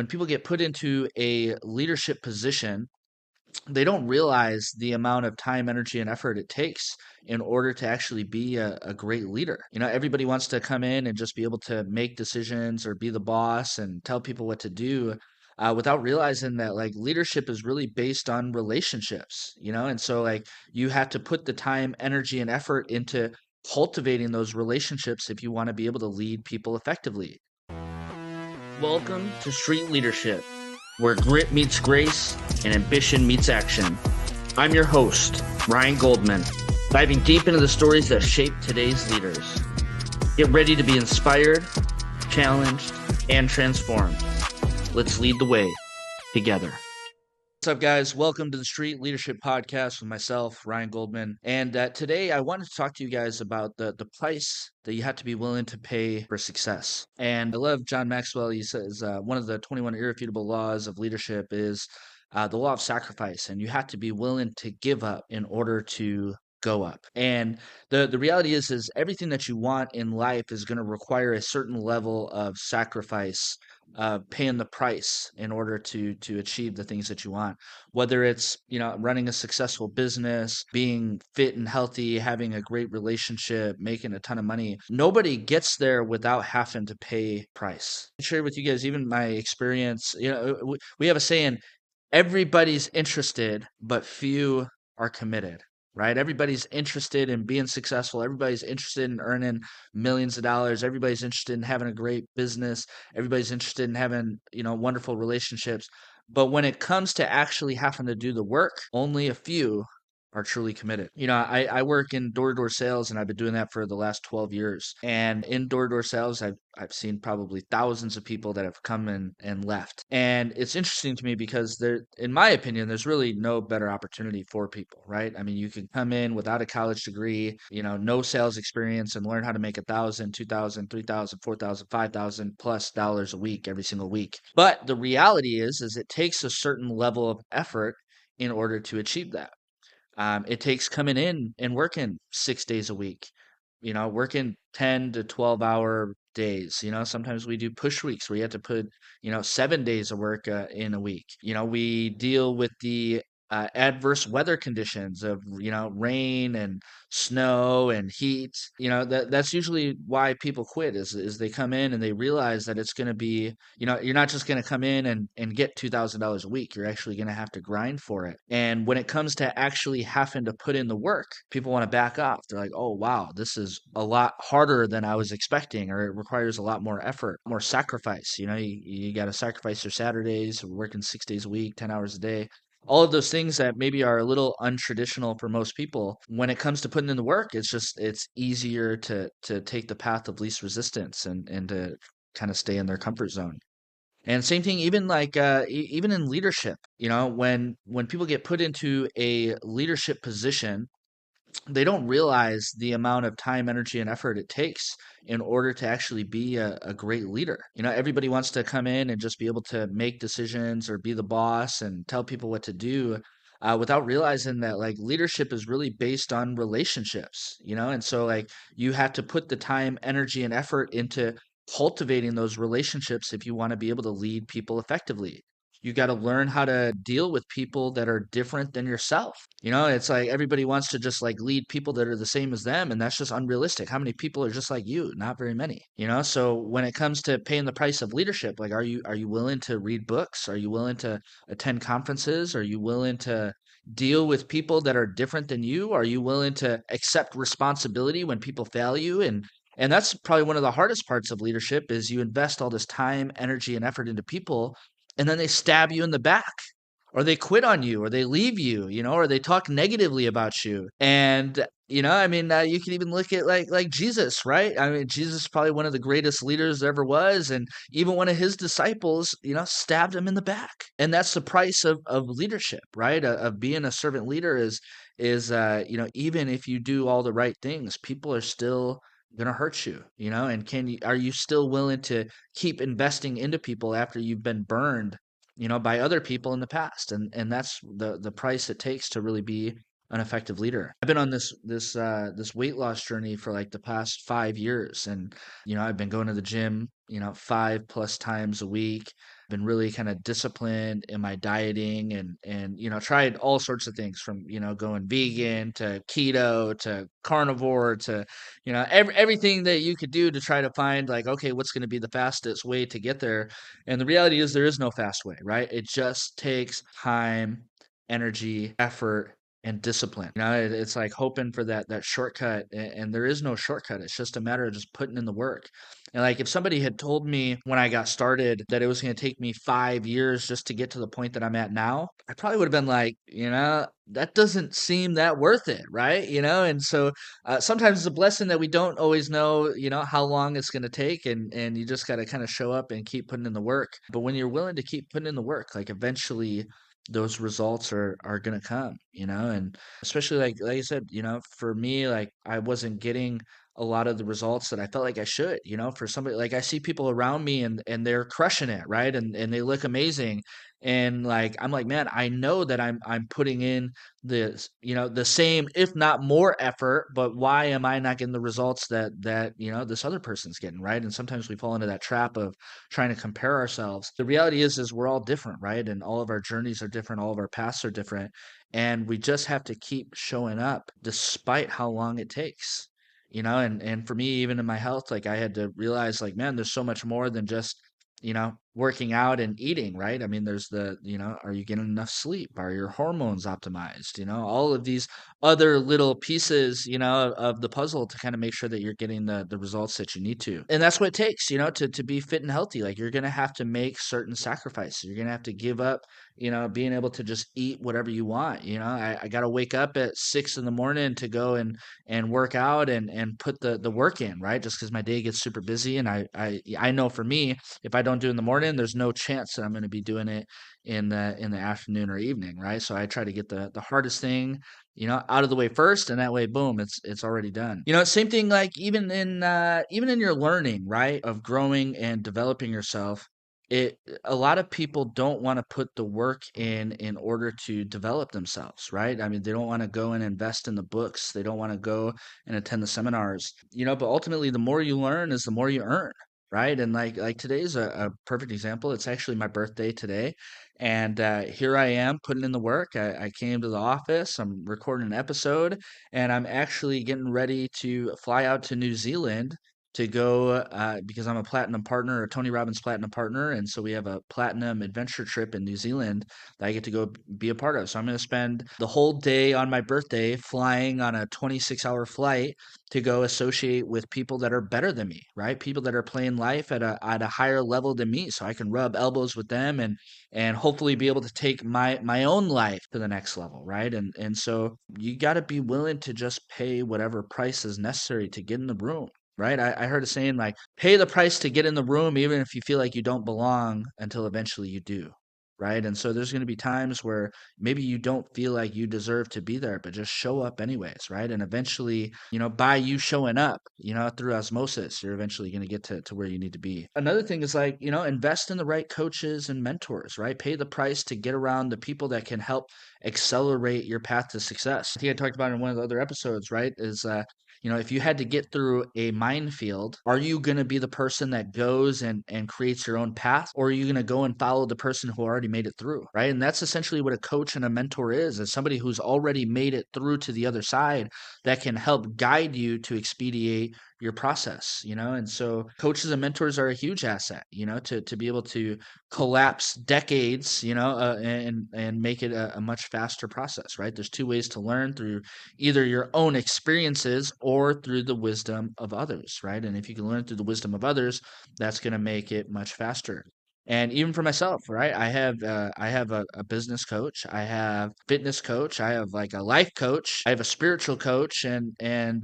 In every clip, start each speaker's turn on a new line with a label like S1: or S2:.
S1: When people get put into a leadership position, they don't realize the amount of time, energy, and effort it takes in order to actually be a great leader. Everybody wants to come in and just be able to make decisions or be the boss and tell people what to do. Without realizing that like leadership is really based on relationships, and so like you have to put the time, energy, and effort into cultivating those relationships if you want to be able to lead people effectively. Welcome to Street Leadership, where grit meets grace and ambition meets action. I'm your host, Ryan Goldman, diving deep into the stories that shape today's leaders. Get ready to be inspired, challenged, and transformed. Let's lead the way together. What's up, guys? Welcome to the Street Leadership Podcast with myself, Ryan Goldman. And today I wanted to talk to you guys about the price that you have to be willing to pay for success. And I love John Maxwell. He says one of the 21 irrefutable laws of leadership is the law of sacrifice. And you have to be willing to give up in order to go up. And the reality is everything that you want in life is going to require a certain level of sacrifice, paying the price in order to achieve the things that you want. Whether it's running a successful business, being fit and healthy, having a great relationship, making a ton of money, nobody gets there without having to pay price. I share with you guys even my experience. We have a saying: everybody's interested, but few are committed. Right? Everybody's interested in being successful. Everybody's interested in earning millions of dollars. Everybody's interested in having a great business. Everybody's interested in having, wonderful relationships. But when it comes to actually having to do the work, only a few are truly committed. I work in door-to-door sales, and I've been doing that for the last 12 years. And in door-to-door sales, I've seen probably thousands of people that have come in and left. And it's interesting to me because in my opinion, there's really no better opportunity for people, right? I mean, you can come in without a college degree, no sales experience, and learn how to make $1,000, $2,000, $3,000, $4,000, $5,000 plus dollars a week every single week. But the reality is it takes a certain level of effort in order to achieve that. It takes coming in and working 6 days a week, working 10 to 12-hour days. Sometimes we do push weeks where you have to put, 7 days of work in a week. We deal with the adverse weather conditions of, rain and snow and heat. That's usually why people quit is they come in and they realize that it's going to be, you're not just going to come in and get $2,000 a week. You're actually going to have to grind for it. And when it comes to actually having to put in the work, people want to back off. They're like, oh, wow, this is a lot harder than I was expecting, or it requires a lot more effort, more sacrifice. You got to sacrifice your Saturdays, working 6 days a week, 10 hours a day. All of those things that maybe are a little untraditional for most people. When it comes to putting in the work, it's easier to take the path of least resistance and to kind of stay in their comfort zone. And same thing, even like even in leadership, when people get put into a leadership position, they don't realize the amount of time, energy, and effort it takes in order to actually be a great leader. Everybody wants to come in and just be able to make decisions or be the boss and tell people what to do. Without realizing that like leadership is really based on relationships, and so like you have to put the time, energy, and effort into cultivating those relationships if you want to be able to lead people effectively. You got to learn how to deal with people that are different than yourself. It's like everybody wants to just like lead people that are the same as them, and that's just unrealistic. How many people are just like you? Not very many. So when it comes to paying the price of leadership, like are you willing to read books? Are you willing to attend conferences? Are you willing to deal with people that are different than you? Are you willing to accept responsibility when people fail you? And that's probably one of the hardest parts of leadership is you invest all this time, energy, and effort into people, and then they stab you in the back, or they quit on you, or they leave you, or they talk negatively about you. And I mean, you can even look at like Jesus, right? I mean, Jesus is probably one of the greatest leaders there ever was, and even one of his disciples, stabbed him in the back. And that's the price of leadership, right? Of being a servant leader is even if you do all the right things, people are still gonna hurt you, and are you still willing to keep investing into people after you've been burned, by other people in the past? And that's the price it takes to really be an effective leader. I've been on this weight loss journey for like the past 5 years, and I've been going to the gym, 5+ times a week. been really kind of disciplined in my dieting and tried all sorts of things from going vegan to keto to carnivore to everything that you could do to try to find like, okay, what's going to be the fastest way to get there. And the reality is there is no fast way, right? It just takes time, energy, effort, and discipline. It's like hoping for that shortcut, and there is no shortcut. It's just a matter of just putting in the work. And like if somebody had told me when I got started that it was going to take me 5 years just to get to the point that I'm at now, I probably would have been like, that doesn't seem that worth it, right? And so sometimes it's a blessing that we don't always know, how long it's going to take, and you just got to kind of show up and keep putting in the work. But when you're willing to keep putting in the work, like eventually those results are going to come, and especially like I said, for me, like I wasn't getting a lot of the results that I felt like I should, for somebody like I see people around me and they're crushing it, right? And they look amazing. And like I'm like, man, I know that I'm putting in the same, if not more effort, but why am I not getting the results that this other person's getting, right? And sometimes we fall into that trap of trying to compare ourselves. The reality is we're all different, right? And all of our journeys are different, all of our paths are different, and we just have to keep showing up despite how long it takes. And for me, even in my health, like I had to realize like, man, there's so much more than just working out and eating, right? I mean, there's are you getting enough sleep? Are your hormones optimized? All of these other little pieces, of the puzzle to kind of make sure that you're getting the results that you need to. And that's what it takes, to be fit and healthy. Like you're going to have to make certain sacrifices. You're going to have to give up, being able to just eat whatever you want. I got to wake up at 6 in the morning to go and work out and put the work in, right? Just because my day gets super busy. And I know for me, if I don't do it in the morning, there's no chance that I'm going to be doing it in the afternoon or evening, right? So I try to get the hardest thing, out of the way first, and that way, boom, it's already done. Same thing like even in your learning, right, of growing and developing yourself. It A lot of people don't want to put the work in order to develop themselves, right? I mean, they don't want to go and invest in the books. They don't want to go and attend the seminars, but ultimately the more you learn is the more you earn, right? And like today's a perfect example. It's actually my birthday today, and here I am putting in the work. I came to the office. I'm recording an episode, and I'm actually getting ready to fly out to New Zealand to go because I'm a platinum partner, a Tony Robbins platinum partner, and so we have a platinum adventure trip in New Zealand that I get to go be a part of. So I'm going to spend the whole day on my birthday flying on a 26-hour flight to go associate with people that are better than me, right? People that are playing life at a higher level than me, so I can rub elbows with them and hopefully be able to take my own life to the next level, right? And so you got to be willing to just pay whatever price is necessary to get in the room. Right. I heard a saying like, pay the price to get in the room, even if you feel like you don't belong until eventually you do. Right. And so there's going to be times where maybe you don't feel like you deserve to be there, but just show up anyways. Right. And eventually, by you showing up, through osmosis, you're eventually going to get to where you need to be. Another thing is like, invest in the right coaches and mentors, right? Pay the price to get around the people that can help accelerate your path to success. I think I talked about it in one of the other episodes, right? Is if you had to get through a minefield, are you going to be the person that goes and creates your own path? Or are you going to go and follow the person who already made it through? Right. And that's essentially what a coach and a mentor is somebody who's already made it through to the other side that can help guide you to expedite your process, and so coaches and mentors are a huge asset, to be able to collapse decades, and make it a much faster process, right? There's two ways to learn: through either your own experiences or through the wisdom of others, right? And if you can learn through the wisdom of others, that's going to make it much faster. And even for myself, right? I have a business coach, I have fitness coach, I have like a life coach, I have a spiritual coach, and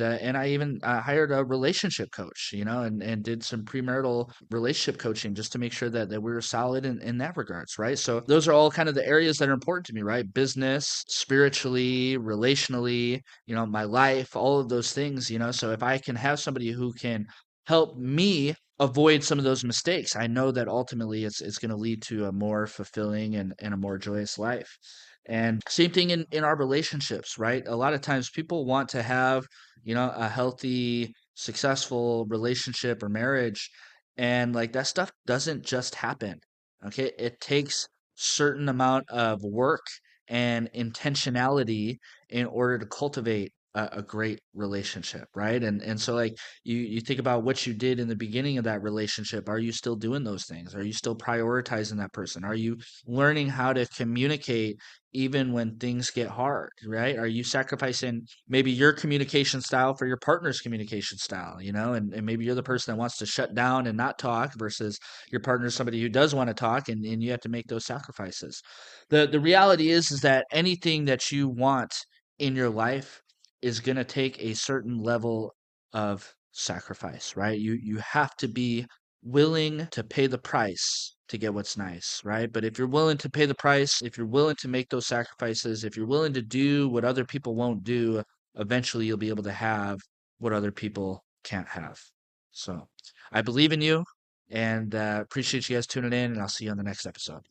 S1: I even hired a relationship coach, and did some premarital relationship coaching just to make sure that we were solid in that regards, right? So those are all kind of the areas that are important to me, right? Business, spiritually, relationally, my life, all of those things, so if I can have somebody who can help me avoid some of those mistakes, I know that ultimately it's going to lead to a more fulfilling and a more joyous life. And same thing in our relationships, right? A lot of times people want to have, a healthy, successful relationship or marriage. And like that stuff doesn't just happen. Okay, it takes certain amount of work and intentionality in order to cultivate a great relationship, right? And so like you think about what you did in the beginning of that relationship. Are you still doing those things? Are you still prioritizing that person? Are you learning how to communicate even when things get hard, right? Are you sacrificing maybe your communication style for your partner's communication style, and maybe you're the person that wants to shut down and not talk versus your partner is somebody who does want to talk, and you have to make those sacrifices. The reality is that anything that you want in your life is going to take a certain level of sacrifice, right? You have to be willing to pay the price to get what's nice, right? But if you're willing to pay the price, if you're willing to make those sacrifices, if you're willing to do what other people won't do, eventually you'll be able to have what other people can't have. So I believe in you, and appreciate you guys tuning in, and I'll see you on the next episode.